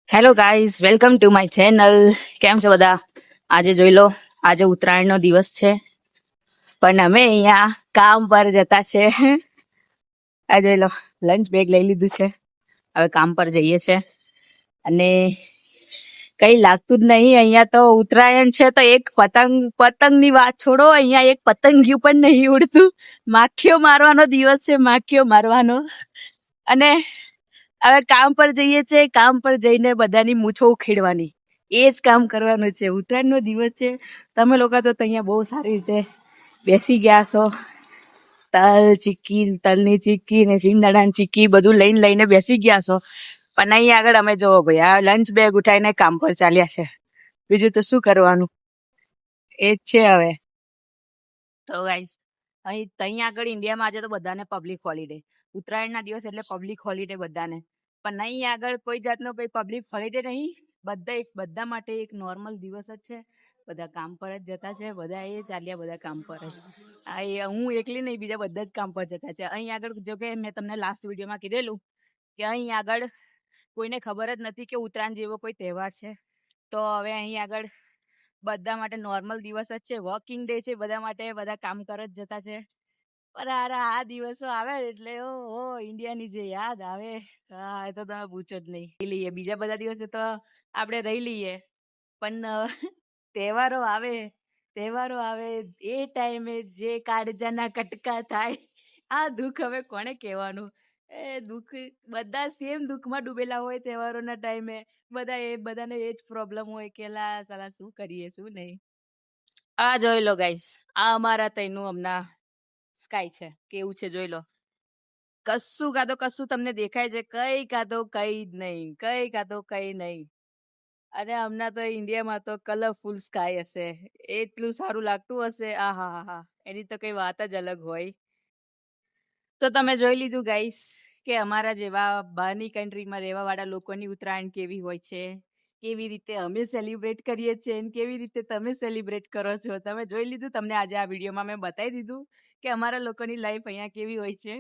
Hello guys, welcome to my channel. કેમ છો બધા? આજે જોઈ લો, આજે ઉત્તરાયણનો દિવસ છે, પણ અમે અહીંયા કામ પર જતા છે. આ જોઈ લો, લંચ બેગ લઈ લીધું છે, હવે કામ પર જઈએ છે. અને કઈ લાગતું જ નહીં. અહીંયા તો ઉત્તરાયણ છે તો એક પતંગની વાત છોડો, અહીંયા એક પતંગિયું પણ નહીં ઉડતું. માખીઓ મારવાનો દિવસ છે, માખીઓ મારવાનો. અને હવે કામ પર જઈએ છે, કામ પર જઈને બધાની મૂછો ઉખેડવાની, એ જ કામ કરવાનું છે. ઉત્તરાયણનો દિવસ છે, તમે લોકો તો અહીંયા બહુ સારી રીતે બેસી ગયા છો. તલની ચીક્કી ને સિંગદાણાની ચીક્કી બધું લઈને બેસી ગયા છો. પણ અહીં આગળ અમે જોવો ભાઈ, આ લંચ બેગ ઉઠાઈને કામ પર ચાલ્યા છે. બીજું તો શું કરવાનું, એ જ છે. હવે તો ગાઈસ, અહીં આગળ ઇન્ડિયામાં આજે તો બધાને પબ્લિક હોલિડે, ઉત્તરાયણના દિવસ એટલે પબ્લિક હોલિડે બધાને. પણ અહીં આગળ કોઈ જાતનો કોઈ પબ્લિક હોલિડે નહીં. બધા માટે એક નોર્મલ દિવસ જ છે. બધા કામ પર જ જતા છે. બધા એ ચાલ્યા, બધા કામ પર જ. હું એકલી નહીં, બીજા બધા જ કામ પર જતા છે. અહીં આગળ જો કે મેં તમને લાસ્ટ વિડીયોમાં કીધેલું કે અહીં આગળ કોઈને ખબર જ નથી કે ઉત્તરાયણ જેવો કોઈ તહેવાર છે. તો હવે અહીં આગળ બધા માટે નોર્મલ દિવસ જ છે, વર્કિંગ ડે છે બધા માટે. બધા કામ પર જ જતા છે. પણ આ દિવસો આવે એટલે ઓહો, ઇન્ડિયાની જે યાદ આવે, એ તો તમે પૂછો જ નહીં. લઈએ બીજા બધા દિવસે તો આપણે રહી લઈએ, પણ તહેવારો આવે એ ટાઈમે જે કાળજાના કટકા થાય, આ દુઃખ હવે કોને કહેવાનું. એ દુઃખ, બધા સેમ દુઃખમાં ડૂબેલા હોય તહેવારોના ટાઈમે. બધાને એ જ પ્રોબ્લેમ હોય કે સાલા શું કરીએ શું નહીં. આ જોઈ લો ગાઈસ, આ અમારા તઈનું હમણાં સ્કાય છે, કેવું છે જોઈ લો. કશું તમને દેખાય છે? કઈ કાં તો કઈ નહીં. અને હમણાં તો ઇન્ડિયામાં તો કલરફુલ સ્કાય હશે, એટલું સારું લાગતું હશે. હા, એની તો કઈ વાત જ અલગ હોય. તો તમે જોઈ લીધું ગાઈસ કે અમારા જેવા બહારની કન્ટ્રીમાં રહેવા વાળા લોકોની ઉત્તરાયણ કેવી હોય છે, કેવી રીતે અમે સેલિબ્રેટ કરીએ છીએ અને કેવી રીતે તમે સેલિબ્રેટ કરો છો. તમે જોઈ લીધું. તમને આજે આ વિડીયોમાં મેં બતાવી દીધું કે અમારા લોકોની લાઈફ અહીંયા કેવી હોય છે.